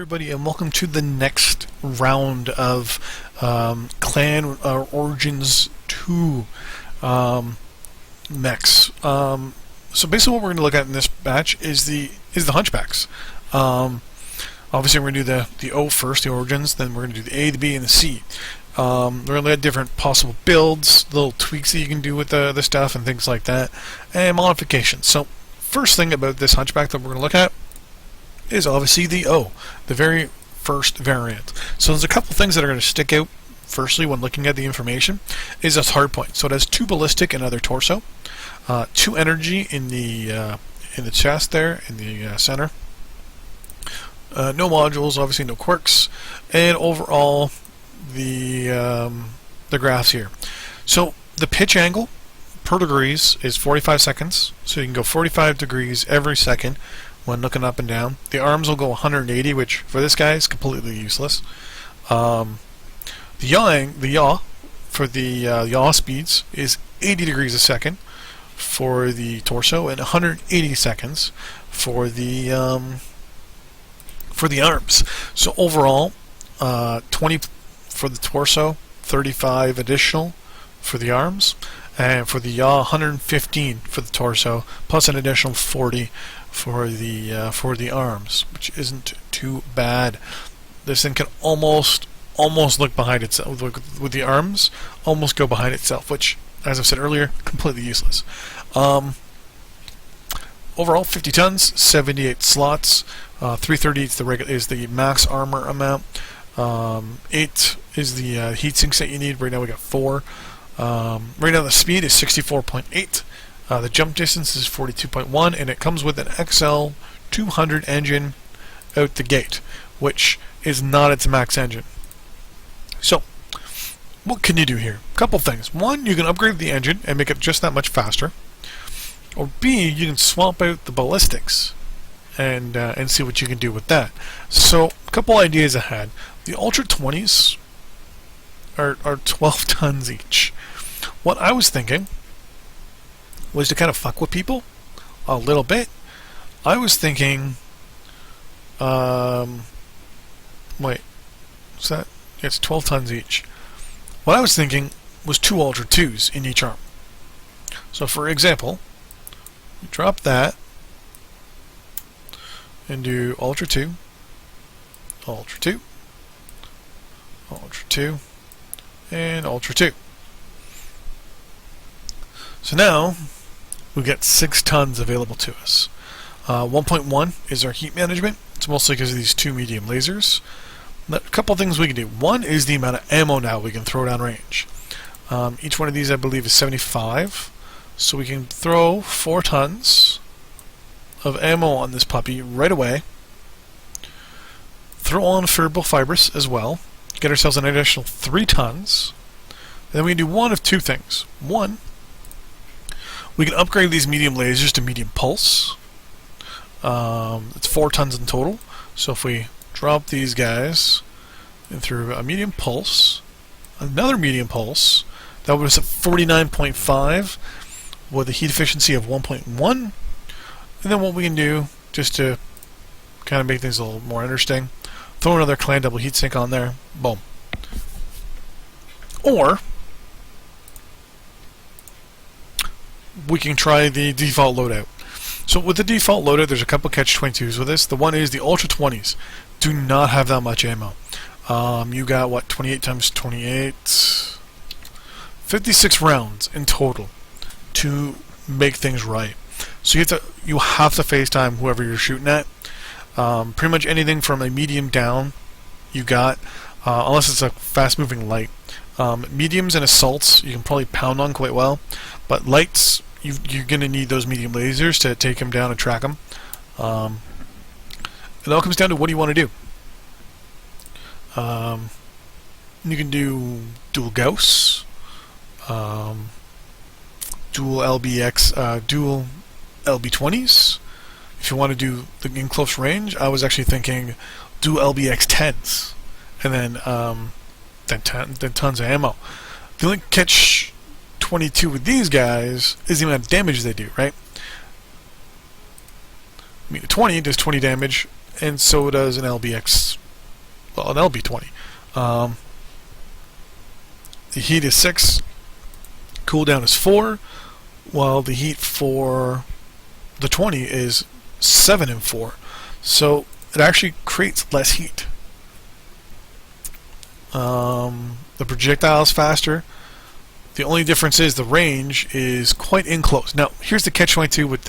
everybody, and welcome to the next round of Clan Origins 2 mechs. So basically, what we're going to look at in this batch is the Hunchbacks. Obviously, we're going to do the O first, the Origins. Then we're going to do the A, the B, and the C. We're going to look at different possible builds, little tweaks that you can do with the stuff, and things like that, and modifications. So first thing about this Hunchback that we're going to look at is obviously the O, the very first variant. So there's a couple things that are going to stick out. Firstly, when looking at the information, is its hard point. So it has 2 ballistic and other torso, 2 energy in the chest there in the center. No modules, obviously no quirks, and overall the graphs here. So the pitch angle per degrees is 45 seconds. So you can go 45 degrees every second when looking up and down. The arms will go 180, which for this guy is completely useless. The yaw for the yaw speeds is 80 degrees a second for the torso and 180 seconds for the arms. So overall, 20 for the torso, 35 additional for the arms, and for the yaw, 115 for the torso, plus an additional 40 for the arms, which isn't too bad. This thing can almost look behind itself with the arms, almost go behind itself, which, as I've said earlier, completely useless. Overall, 50 tons, 78 slots, 330 is the max armor amount. 8 is the heatsinks that you need. Right now we got 4. Right now the speed is 64.8. The jump distance is 42.1, and it comes with an XL 200 engine out the gate, which is not its max engine. So, what can you do here? A couple things. One, you can upgrade the engine and make it just that much faster. Or B, you can swap out the ballistics and see what you can do with that. So, a couple ideas I had. The Ultra 20s are 12 tons each. What I was thinking was to kind of fuck with people a little bit. I was thinking, wait, is that? Yeah, it's 12 tons each. What I was thinking was 2 Ultra 2s in each arm. So for example, you drop that and do Ultra 2, Ultra 2, Ultra 2, and Ultra 2. So now we get 6 tons available to us. 1.1 is our heat management. It's mostly because of these 2 medium lasers. A couple things we can do. One is the amount of ammo now we can throw down range. Each one of these, I believe, is 75. So we can throw 4 tons of ammo on this puppy right away. Throw on fibril fibers as well. Get ourselves an additional 3 tons. And then we can do one of 2 things. One, we can upgrade these medium lasers to medium pulse. It's 4 tons in total. So if we drop these guys and through a medium pulse, another medium pulse, that was at 49.5 with a heat efficiency of 1.1. And then what we can do, just to kind of make things a little more interesting, throw another clan double heatsink on there. Boom. Or we can try the default loadout. So with the default loadout, there's a couple catch-22s with this. The one is the Ultra 20s do not have that much ammo. You got, what, 28 times 28? 56 rounds in total to make things right. So you have to FaceTime whoever you're shooting at. Pretty much anything from a medium down you got, unless it's a fast-moving light. Mediums and assaults you can probably pound on quite well, but lights, you're going to need those medium lasers to take them down and track them. It all comes down to what do you want to do. You can do dual Gauss, dual LBX, dual LB20s. If you want to do the in close range, I was actually thinking dual LBX 10s, and then tons of ammo. The only catch 22 with these guys is the amount of damage they do, right? I mean, the 20 does 20 damage, and so does an LBX, well, an LB20. The heat is 6, cooldown is 4, while the heat for the 20 is 7 and 4. So it actually creates less heat. The projectile is faster. The only difference is the range is quite enclosed. Now, here's the catch-22 with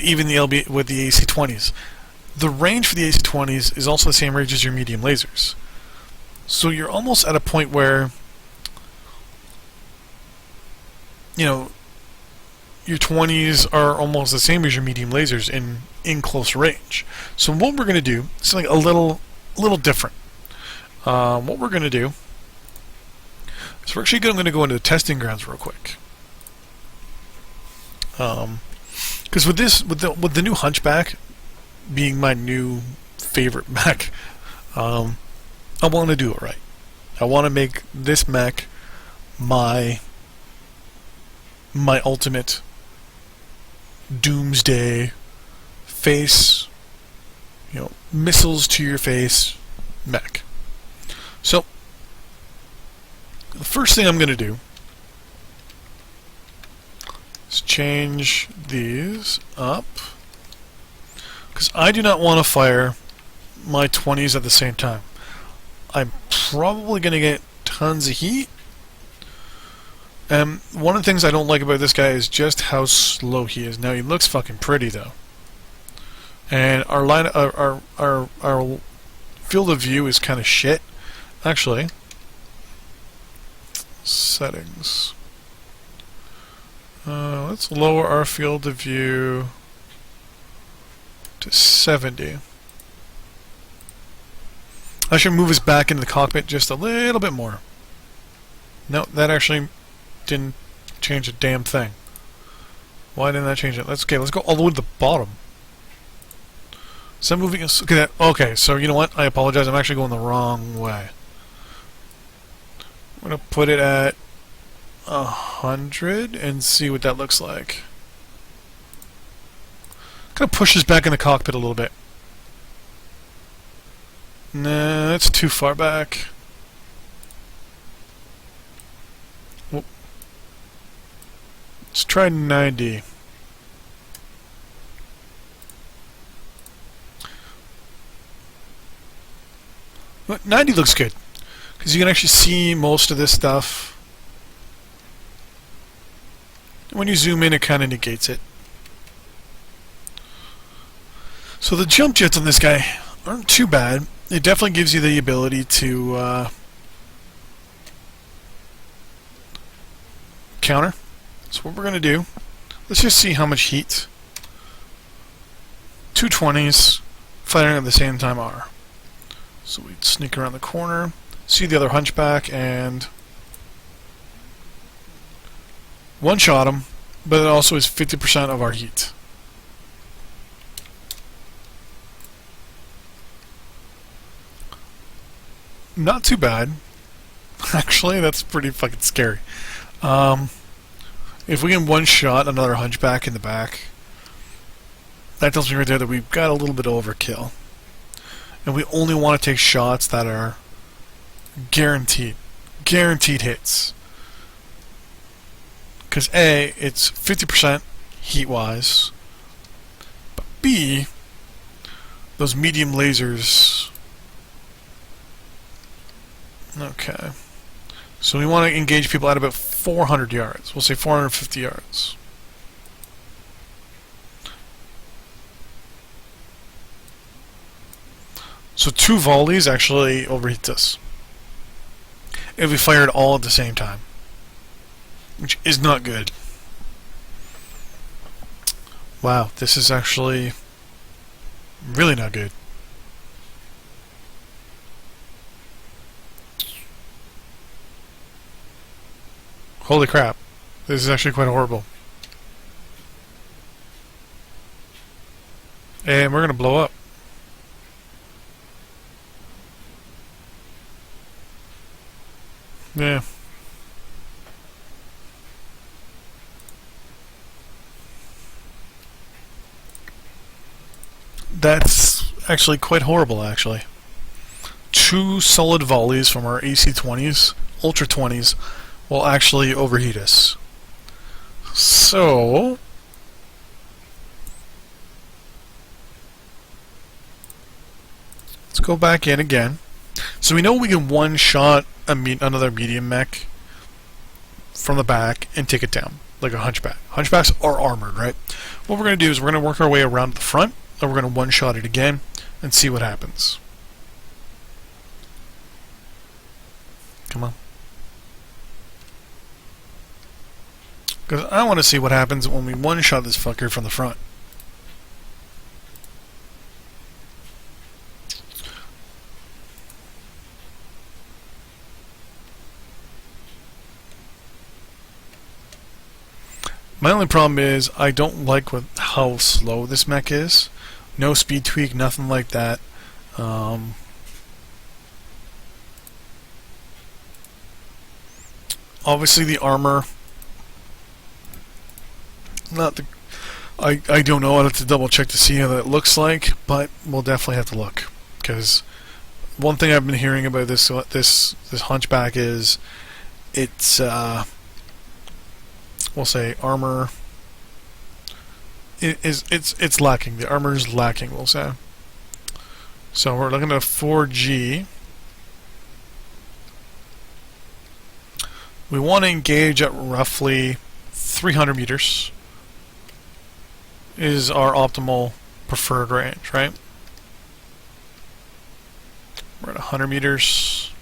even the AC-20s. The range for the AC-20s is also the same range as your medium lasers. So you're almost at a point where, you know, your 20s are almost the same as your medium lasers in close range. So what we're going to do is something a little different. What we're going to do is we're actually going to go into the testing grounds real quick. Because with the new Hunchback being my new favorite mech, I want to do it right. I want to make this mech my ultimate doomsday face, you know, missiles to your face mech. So the first thing I'm going to do is change these up, because I do not want to fire my 20s at the same time. I'm probably going to get tons of heat. One of the things I don't like about this guy is just how slow he is. Now he looks fucking pretty though, and our field of view is kind of shit. Actually, settings. Let's lower our field of view to 70. I should move us back into the cockpit just a little bit more. No, that actually didn't change a damn thing. Why didn't that change it? Let's go all the way to the bottom. So I'm moving us. Okay, okay, so you know what? I apologize. I'm actually going the wrong way. I'm gonna put it at 100 and see what that looks like. Kind of push us back in the cockpit a little bit. Nah, that's too far back. Whoop. Let's try 90. But 90 looks good, because you can actually see most of this stuff. When you zoom in, it kind of negates it. So the jump jets on this guy aren't too bad. It definitely gives you the ability to counter. So what we're going to do, let's just see how much heat 220s firing at the same time are. So we sneak around the corner, see the other Hunchback, and one-shot him, but it also is 50% of our heat. Not too bad. Actually, that's pretty fucking scary. If we can one-shot another Hunchback in the back, that tells me right there that we've got a little bit of overkill. And we only want to take shots that are guaranteed hits. Because A, it's 50% heat-wise, but B, those medium lasers. Okay. So we want to engage people at about 400 yards. We'll say 450 yards. So 2 volleys actually overheats us if we fire it all at the same time, which is not good. Wow, this is actually really not good. Holy crap. This is actually quite horrible. And we're going to blow up. Yeah. That's actually quite horrible, actually. 2 solid volleys from our AC-20s, Ultra 20s, will actually overheat us. So... let's go back in again. So we know we can one-shot another medium mech from the back and take it down, like a Hunchback. Hunchbacks are armored, right? What we're going to do is we're going to work our way around the front, and we're going to one-shot it again and see what happens. Come on. Because I want to see what happens when we one-shot this fucker from the front. My only problem is I don't like how slow this mech is. No speed tweak, nothing like that. Obviously the armor, not the... I don't know. I'll have to double check to see how that looks like, but we'll definitely have to look. Because one thing I've been hearing about this Hunchback is it's we'll say armor it's lacking. The armor is lacking, we'll say. So we're looking at 4G. We want to engage at roughly 300 meters is our optimal preferred range, right? We're at 100 meters.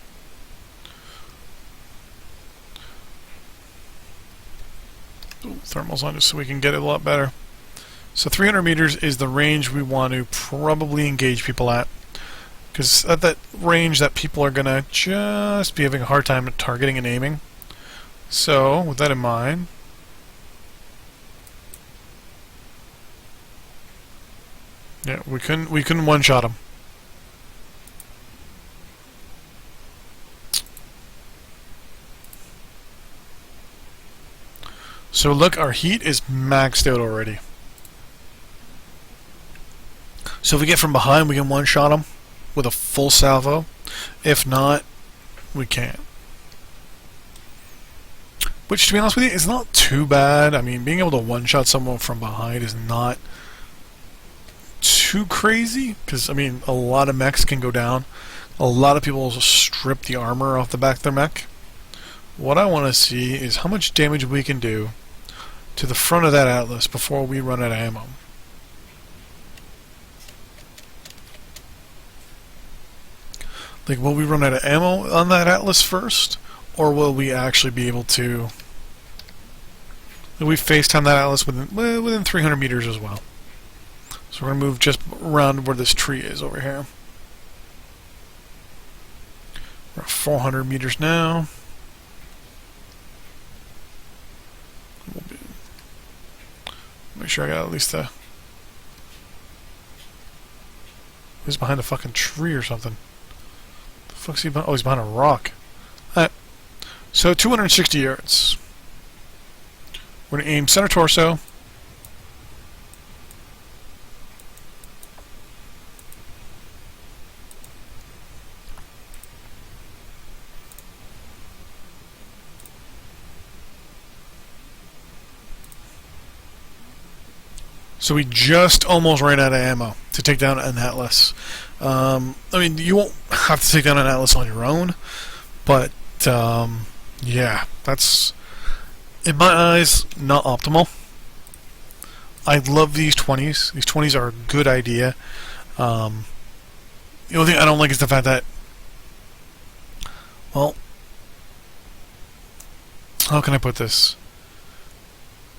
Ooh, thermal's on just so we can get it a lot better. So 300 meters is the range we want to probably engage people at. Because at that range that people are going to just be having a hard time targeting and aiming. So, with that in mind, yeah, we couldn't one-shot him. So look, our heat is maxed out already. So if we get from behind, we can one-shot him with a full salvo. If not, we can't. Which, to be honest with you, is not too bad. I mean, being able to one-shot someone from behind is not too crazy. Because, I mean, a lot of mechs can go down. A lot of people will strip the armor off the back of their mech. What I want to see is how much damage we can do to the front of that Atlas before we run out of ammo. Like, will we run out of ammo on that Atlas first? Or will we actually be able to... we FaceTime that Atlas within 300 meters as well. So we're going to move just around where this tree is over here. We're at 400 meters now. Make sure I got at least a... he's behind a fucking tree or something. The fuck's he behind? Oh, he's behind a rock. Alright. So 260 yards. We're going to aim center torso. So we just almost ran out of ammo to take down an Atlas. I mean, you won't have to take down an Atlas on your own, but yeah, that's, in my eyes, not optimal. I love these 20s. These 20s are a good idea. The only thing I don't like is the fact that, well, how can I put this?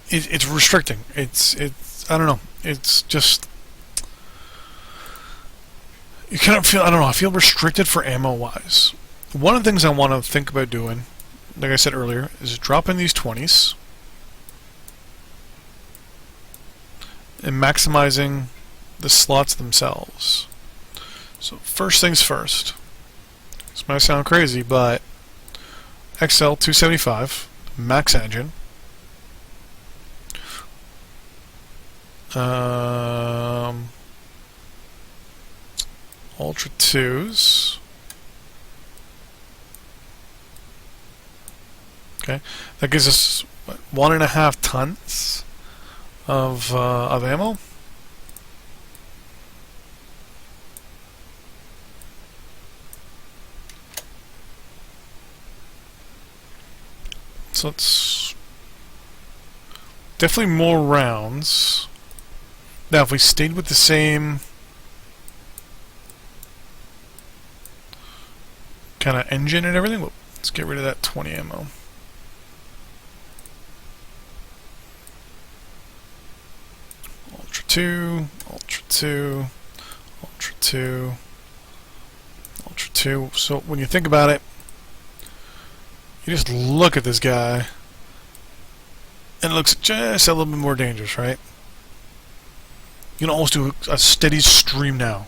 It's restricting. It's I don't know. It's just, you kind of feel, I don't know, I feel restricted for ammo wise. One of the things I want to think about doing, like I said earlier, is dropping these 20s and maximizing the slots themselves. So first things first. This might sound crazy, but XL 275 max engine. Ultra 2s. Okay, that gives us what, 1.5 tons of ammo. So it's definitely more rounds. Now, if we stayed with the same kind of engine and everything, let's get rid of that 20 ammo. Ultra 2, Ultra 2, Ultra 2, Ultra 2. So when you think about it, you just look at this guy, and it looks just a little bit more dangerous, right? You can almost do a steady stream now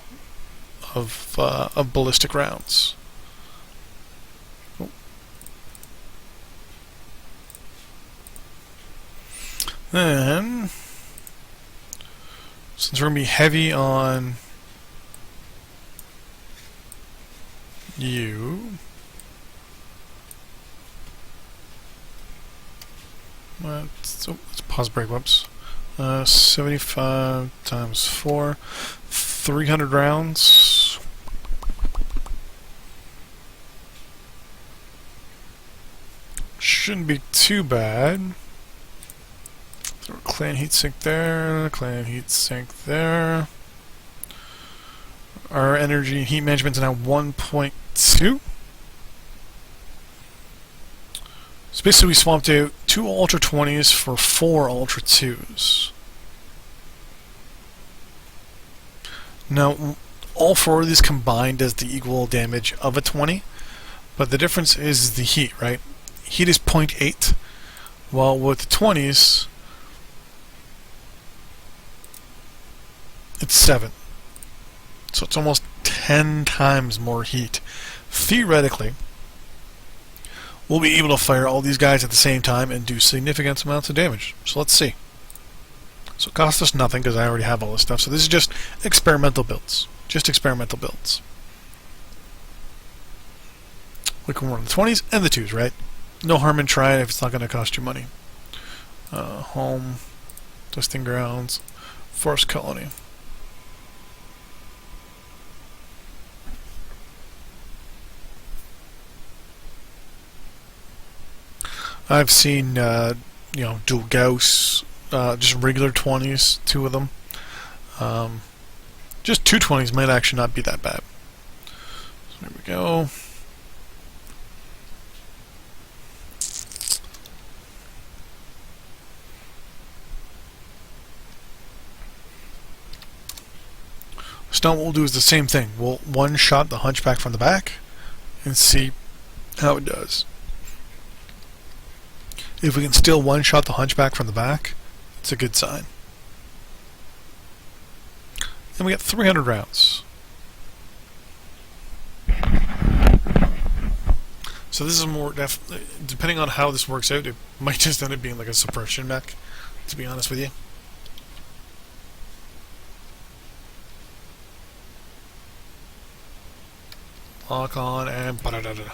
of ballistic rounds. Oh. Then, since we're going to be heavy on you, let's pause break. Whoops. 75 times 4, 300 rounds. Shouldn't be too bad. So clan heatsink there, clan heatsink there. Our energy and heat management is now 1.2. So basically we swapped out 2 Ultra 20s for 4 Ultra 2s. Now, all 4 of these combined does the equal damage of a 20, but the difference is the heat, right? Heat is 0.8, while with the 20s, it's 7. So it's almost 10 times more heat. Theoretically, we'll be able to fire all these guys at the same time and do significant amounts of damage. So let's see. So it costs us nothing because I already have all this stuff. So this is just experimental builds. Just experimental builds. We can run the 20s and the 2s, right? No harm in trying if it's not going to cost you money. Home, testing grounds, forest colony. I've seen, dual Gauss, just regular 20s, 2 of them. Just 2 20s might actually not be that bad. So there we go. So now what we'll do is the same thing. We'll one-shot the Hunchback from the back and see how it does. If we can still one-shot the Hunchback from the back, it's a good sign. And we got 300 rounds. So this is more depending on how this works out, it might just end up being like a suppression mech, to be honest with you. Lock on and ba-da-da-da.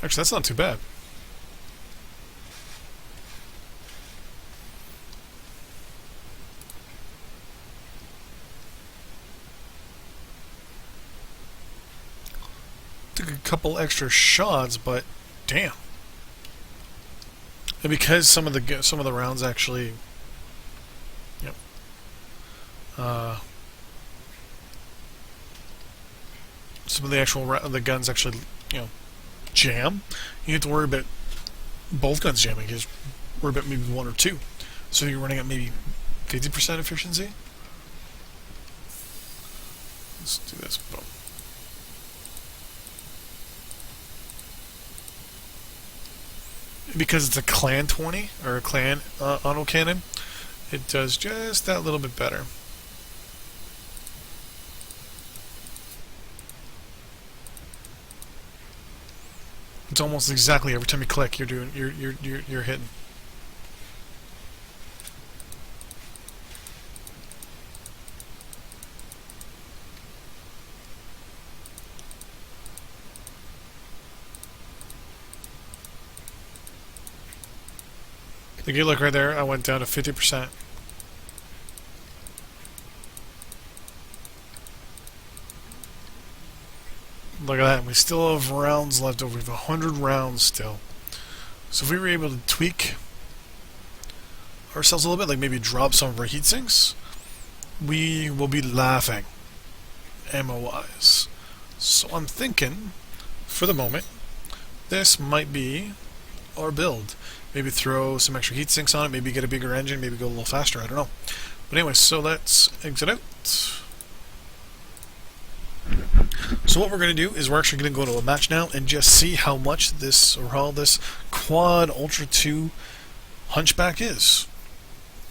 Actually, that's not too bad. Took a couple extra shots, but damn. And because some of the rounds actually, yep, some of the actual the guns actually, jam. You have to worry about both guns jamming. You just worry about maybe 1 or 2. So you're running at maybe 50% efficiency. Let's do this. Boom. Because it's a clan 20 or a clan autocannon, it does just that little bit better. It's almost exactly every time you click, you're hitting. Like you look right there, I went down to 50%. Look at that. We still have rounds left over. We have 100 rounds still. So if we were able to tweak ourselves a little bit, like maybe drop some of our heat sinks, we will be laughing ammo-wise. So I'm thinking, for the moment, this might be our build. Maybe throw some extra heat sinks on it, maybe get a bigger engine, maybe go a little faster, I don't know. But anyway, so let's exit out. So what we're going to do is we're actually going to go to a match now and just see how much this, or how this Quad Ultra 2 Hunchback is.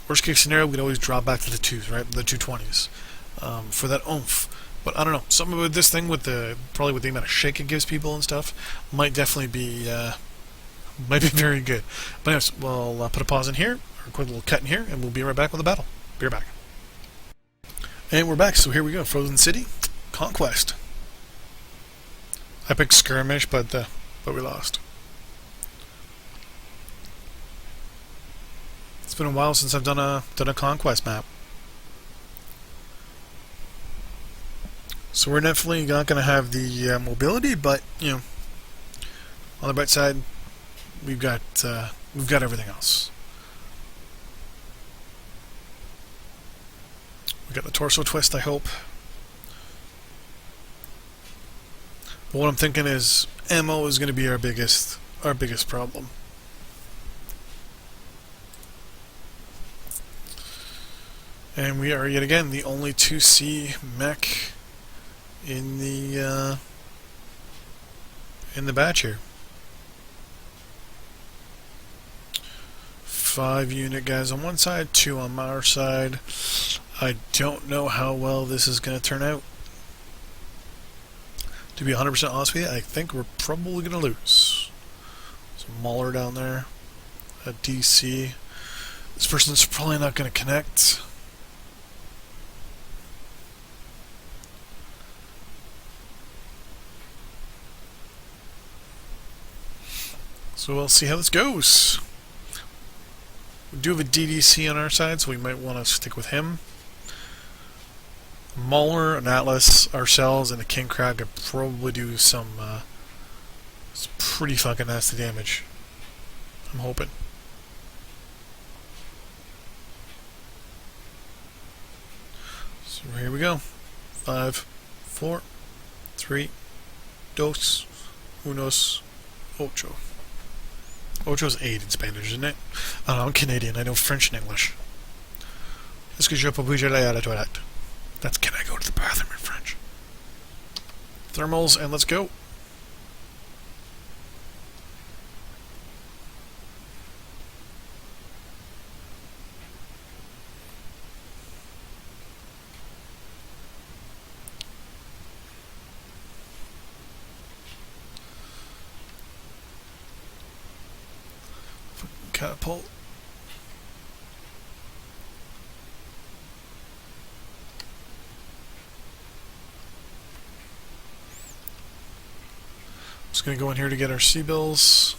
Worst case scenario, we can always drop back to the 2s, right? The 220s. For that oomph. But I don't know, something with this thing, with the probably with the amount of shake it gives people and stuff, might definitely be very good. But anyways, we'll put a pause in here, or a quick little cut in here, and we'll be right back with the battle. Be right back. And we're back, so here we go. Frozen City, Conquest. I picked Skirmish, but we lost. It's been a while since I've done a Conquest map. So we're definitely not going to have the mobility, but you know, on the bright side, we've got everything else. We got the torso twist, I hope. But what I'm thinking is ammo is going to be our biggest problem. And we are yet again the only 2C mech in the batch here. 5 unit guys on one side, 2 on our side. I don't know how well this is going to turn out. To be 100% honest with you, I think we're probably going to lose. There's a Mauler down there, a DC. This person's probably not going to connect. So we'll see how this goes. We do have a DDC on our side, so we might want to stick with him. Mauler, an Atlas, ourselves, and a King Crab could probably do some pretty fucking nasty damage. I'm hoping. So here we go. 5, 4, 3, 2, 1, 8. Ocho's 8 in Spanish, isn't it? I don't know, I'm Canadian, I know French and English. Est-ce que je peux bouger aller à la toilette? That's can I go to the bathroom in French. Thermals, and let's go. Catapult. Just going to go in here to get our C-bills.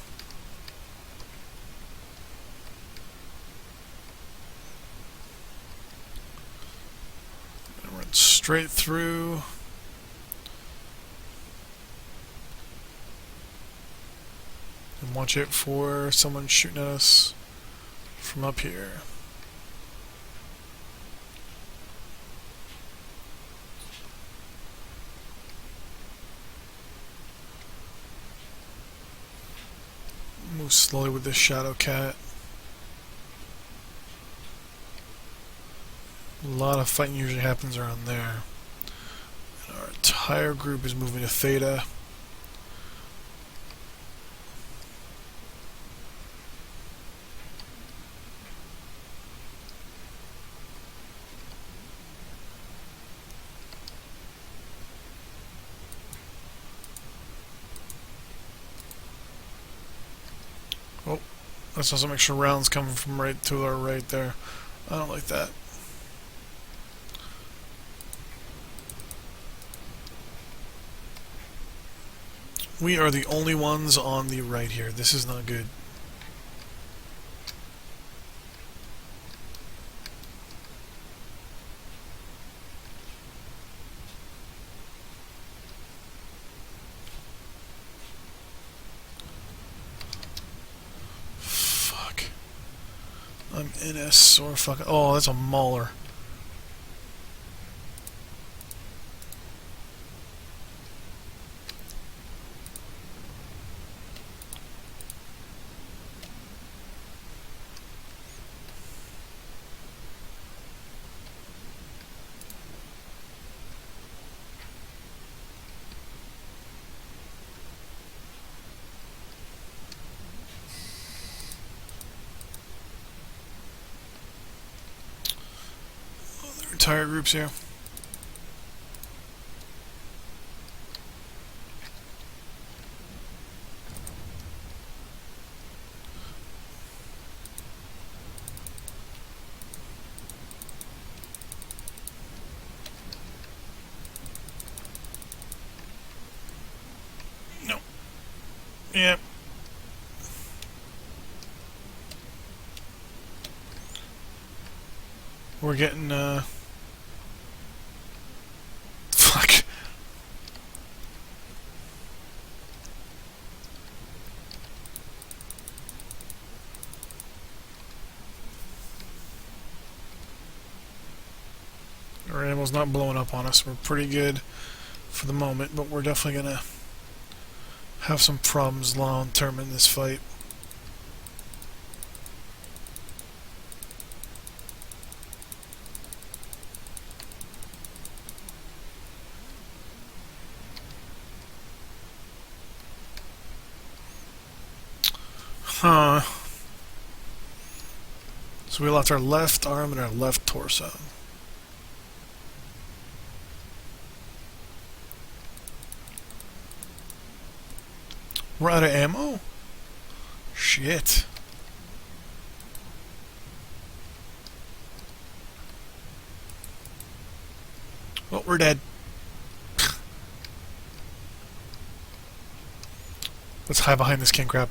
Run straight through. And watch it for someone shooting at us from up here. Move slowly with this Shadow Cat. A lot of fighting usually happens around there. And our entire group is moving to Theta. Oh, let's also make sure rounds coming from right to our right there. I don't like that. We are the only ones on the right here. This is not good. I'm NS or fucking. Oh, that's a mauler. Entire groups here. No. Yeah. We're getting fuck. Our ammo's not blowing up on us. We're pretty good for the moment, but we're definitely gonna have some problems long term in this fight. Huh. So we lost our left arm and our left torso. We're out of ammo? Shit. Well, we're dead. Let's hide behind this king crab.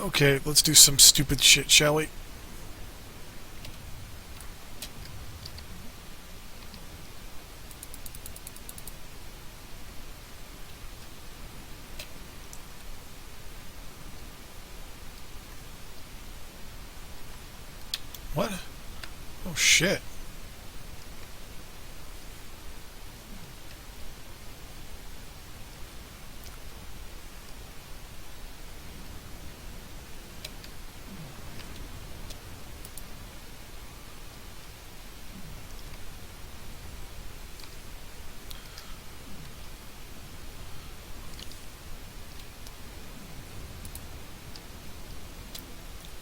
Okay, let's do some stupid shit, shall we? What? Oh shit.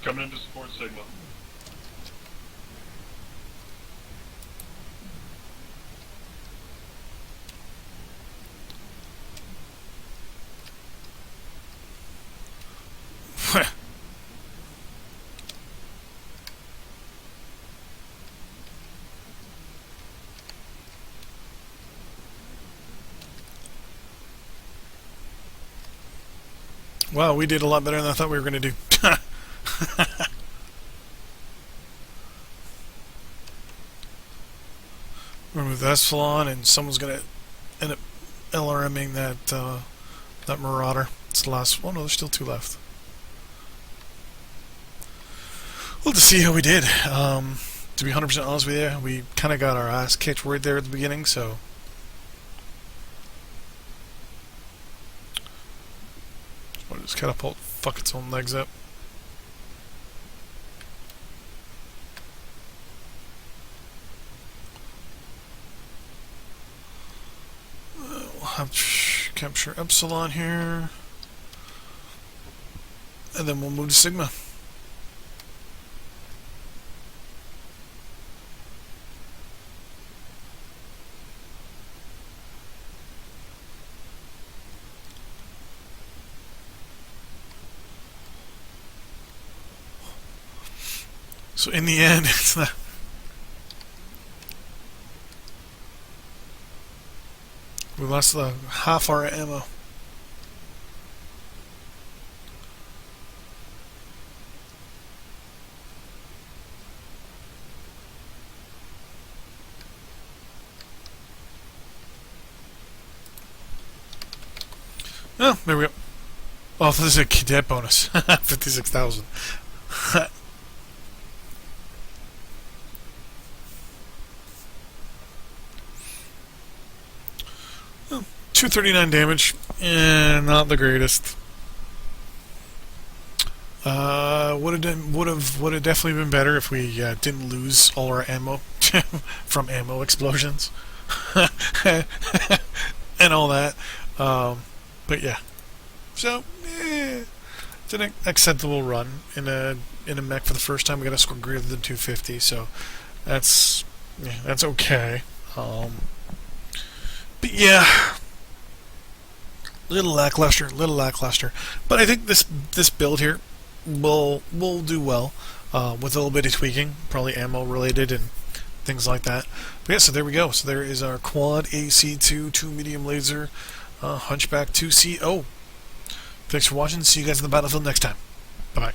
Coming into support Sigma. Wow, we did a lot better than I thought we were going to do. Remove the Epsilon, and someone's going to end up LRMing that Marauder. It's the last one. Oh, there's still two left. We'll have to see how we did. To be 100% honest with you, we kind of got our ass kicked right there at the beginning, so... Why does catapult fuck its own legs up? We'll have to capture Epsilon here. And then we'll move to Sigma. So in the end, it's not. We lost half our ammo. Oh, there we go. Oh, this is a cadet bonus. 56,000. Oh, 239 damage. Not the greatest. Would have definitely been better if we didn't lose all our ammo from ammo explosions and all that. But yeah, so it's an acceptable run in a mech for the first time. We got a score greater than 250, so that's okay. But yeah, little lackluster. But I think this build here will do well with a little bit of tweaking, probably ammo related and things like that. But yeah, so there we go. So there is our quad AC2 2 medium laser Hunchback 2CO. Thanks for watching. See you guys in the battlefield next time. Bye bye.